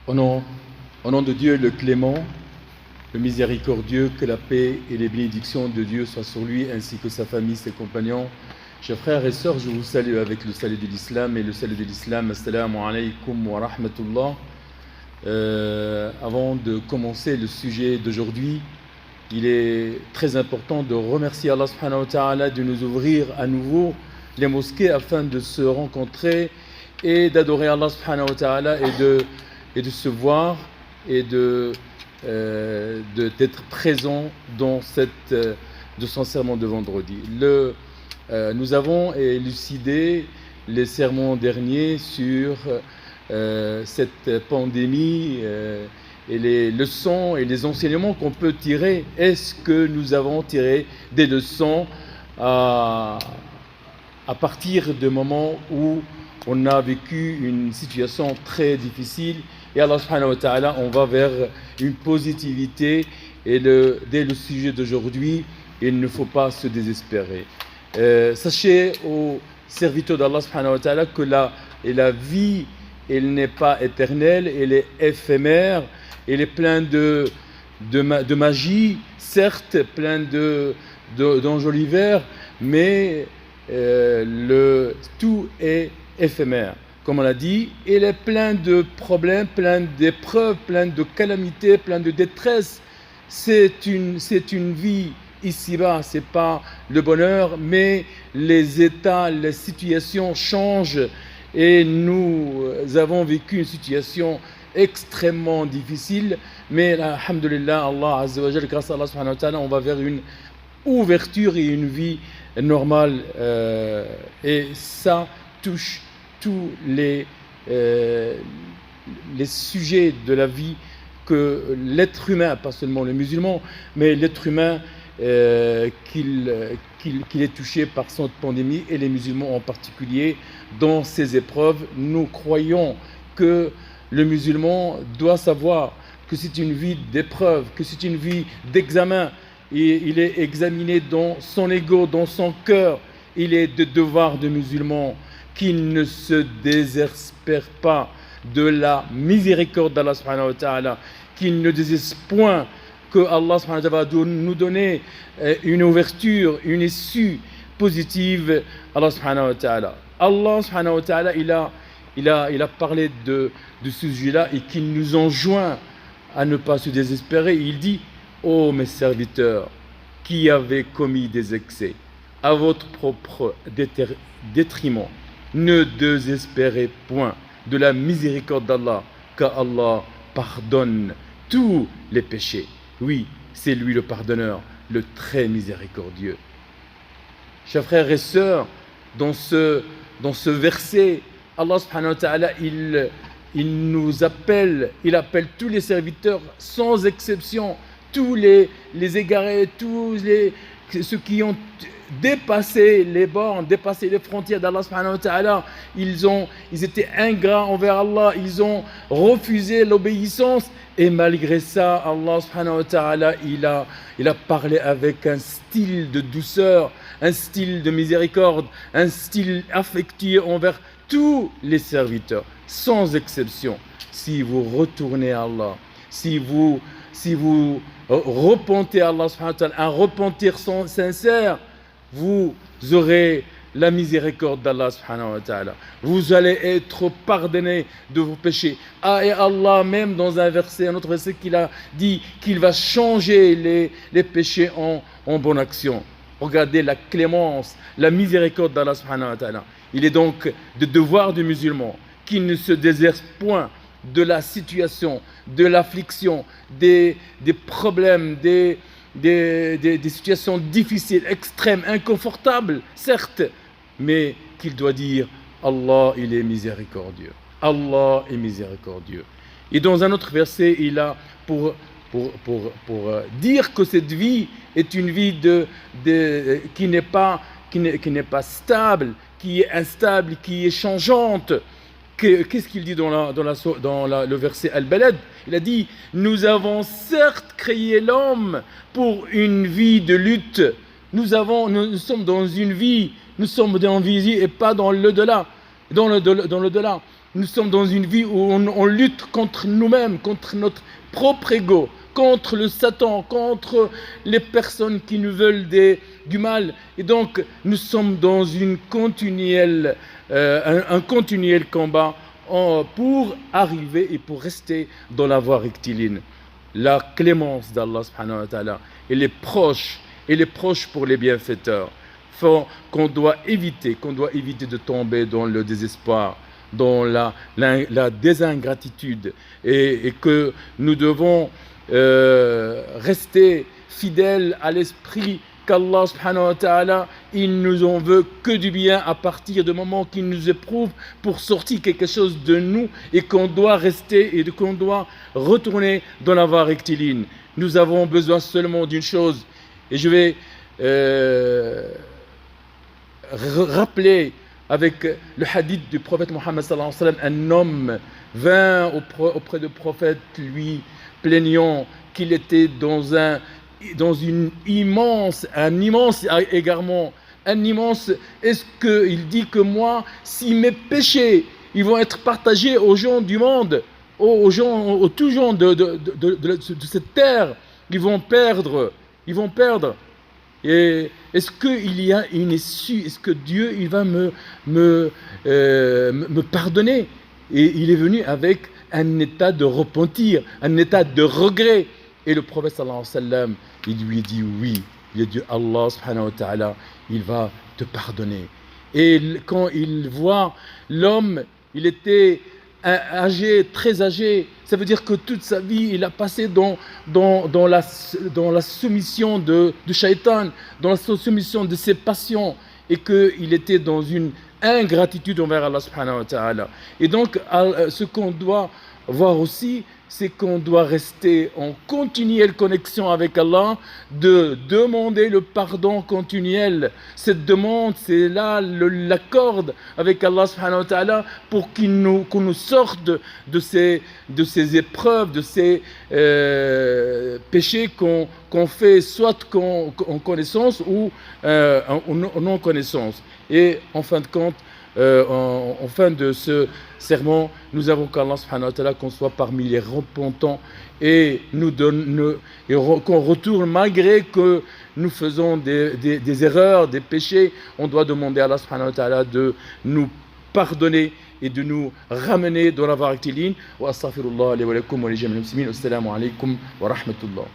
Au nom, au nom de Dieu le clément, le miséricordieux, que la paix et les bénédictions de Dieu soient sur lui ainsi que sa famille, ses compagnons. Chers frères et sœurs, je vous salue avec le salut de l'islam et le salut de l'islam. Assalamu alaikum wa rahmatullah. Avant de commencer le sujet d'aujourd'hui, il est très important de remercier Allah subhanahu wa ta'ala de nous ouvrir à nouveau les mosquées afin de se rencontrer et d'adorer Allah subhanahu wa ta'ala et de se voir et d'être présent dans de son sermon de vendredi. Nous avons élucidé les sermons derniers sur cette pandémie et les leçons et les enseignements qu'on peut tirer. Est-ce que nous avons tiré des leçons à partir du moment où on a vécu une situation très difficile? Et Allah subhanahu wa ta'ala, on va vers une positivité. Et dès le sujet d'aujourd'hui, il ne faut pas se désespérer. Sachez aux serviteurs d'Allah subhanahu wa ta'ala que la vie, elle n'est pas éternelle, elle est éphémère, elle est pleine de magie, certes, pleine d'enjoliveurs, mais tout est éphémère. Comme on l'a dit, elle est pleine de problèmes, pleine d'épreuves, pleine de calamités, pleine de détresse. C'est une vie ici-bas, ce n'est pas le bonheur, mais les états, les situations changent et nous avons vécu une situation extrêmement difficile, mais alhamdulillah, Allah Azza wa Jal, grâce à Allah subhanahu wa ta'ala, on va vers une ouverture et une vie normale, et ça touche tous les sujets de la vie que l'être humain, pas seulement le musulman, mais l'être humain qu'il est touché par cette pandémie, et les musulmans en particulier dans ces épreuves. Nous croyons que le musulman doit savoir que c'est une vie d'épreuve, que c'est une vie d'examen, et il est examiné dans son ego, dans son cœur. Il est de devoir de musulman qu'il ne se désespère pas de la miséricorde d'Allah subhanahu wa ta'ala, qu'il ne désespère point que Allah subhanahu wa ta'ala va nous donner une ouverture, une issue positive. Allah subhanahu wa ta'ala. Allah subhanahu wa ta'ala, il a parlé de ce sujet-là et qu'il nous enjoint à ne pas se désespérer. Il dit: ô mes serviteurs, qui avez commis des excès à votre propre détriment, ne désespérez point de la miséricorde d'Allah, car Allah pardonne tous les péchés. Oui, c'est lui le pardonneur, le très miséricordieux. Chers frères et sœurs, dans ce verset, Allah subhanahu wa ta'ala, il nous appelle, il appelle tous les serviteurs sans exception, tous les égarés, ceux qui ont dépassé les bornes, dépassé les frontières d'Allah subhanahu wa ta'ala. Ils étaient ingrats envers Allah, ils ont refusé l'obéissance, et malgré ça, Allah subhanahu wa ta'ala, il a parlé avec un style de douceur, un style de miséricorde, un style affectueux envers tous les serviteurs, sans exception. Si vous retournez à Allah, si vous repentez à Allah subhanahu wa ta'ala, un repentir sincère, vous aurez la miséricorde d'Allah subhanahu wa ta'ala. Vous allez être pardonné de vos péchés. Et Allah même dans un autre verset, qu'il a dit qu'il va changer les péchés en bonne action. Regardez la clémence, la miséricorde d'Allah subhanahu wa ta'ala. Il est donc de devoir du musulman qu'il ne se déserte point de la situation, de l'affliction, des problèmes, des situations difficiles, extrêmes, inconfortables, certes, mais qu'il doit dire: Allah, il est miséricordieux. Allah est miséricordieux. Et dans un autre verset, il a pour dire que cette vie est une vie qui n'est pas stable, qui est instable, qui est changeante. Qu'est-ce qu'il dit dans le verset Al-Balad? Il a dit: nous avons certes créé l'homme pour une vie de lutte. Nous sommes dans une vie, nous sommes dans une vie et pas dans l'au-delà. dans l'au-delà. Nous sommes dans une vie où on lutte contre nous-mêmes, contre notre propre ego, contre le Satan, contre les personnes qui nous veulent du mal. Et donc, nous sommes dans un continuel combat pour arriver et pour rester dans la voie rectiligne. La clémence d'Allah subhanahu wa ta'ala, elle est proche pour les bienfaiteurs. Qu'on doit éviter de tomber dans le désespoir, dans la désingratitude, et que nous devons rester fidèles à l'esprit qu'Allah subhanahu wa ta'ala, il nous en veut que du bien à partir du moment qu'il nous éprouve pour sortir quelque chose de nous, et qu'on doit rester et qu'on doit retourner dans la voie rectiligne. Nous avons besoin seulement d'une chose, et je vais rappeler avec le hadith du prophète Mohammed sallallahu alayhi wa sallam. Un homme vint auprès du prophète, lui plaignant qu'il était dans un immense égarement, est-ce qu'il dit que moi, si mes péchés ils vont être partagés aux gens du monde, aux tous gens de cette terre, ils vont perdre. Et est-ce qu'il y a une issue? Est-ce que Dieu il va me pardonner? Et il est venu avec un état de repentir, un état de regret. Et le prophète sallallahu alayhi wa sallam, il lui dit oui. Il a dit Allah subhanahu wa ta'ala, il va te pardonner. Et quand il voit l'homme, il était âgé, très âgé. Ça veut dire que toute sa vie, il a passé dans la soumission de Shaitan, dans la soumission de ses passions, et qu'il était dans une ingratitude envers Allah subhanahu wa ta'ala. Et donc, ce qu'on doit voir aussi, c'est qu'on doit rester en continuelle connexion avec Allah, de demander le pardon continuel. Cette demande, c'est là l'accord avec Allah subhanahu wa ta'ala pour qu'on nous sorte de ces épreuves, de ces péchés qu'on fait soit en connaissance ou en non-connaissance. Et en fin de compte, en fin de ce sermon, nous avons qu'Allah subhanahu wa ta'ala qu'on soit parmi les repentants et qu'on retourne malgré que nous faisons des erreurs, des péchés. On doit demander à Allah subhanahu wa ta'ala de nous pardonner et de nous ramener dans la voie rectiligne. Wa astaghfirullah li wa lakum wa li jami'il muslimin. Assalamu alaikum wa rahmatullah.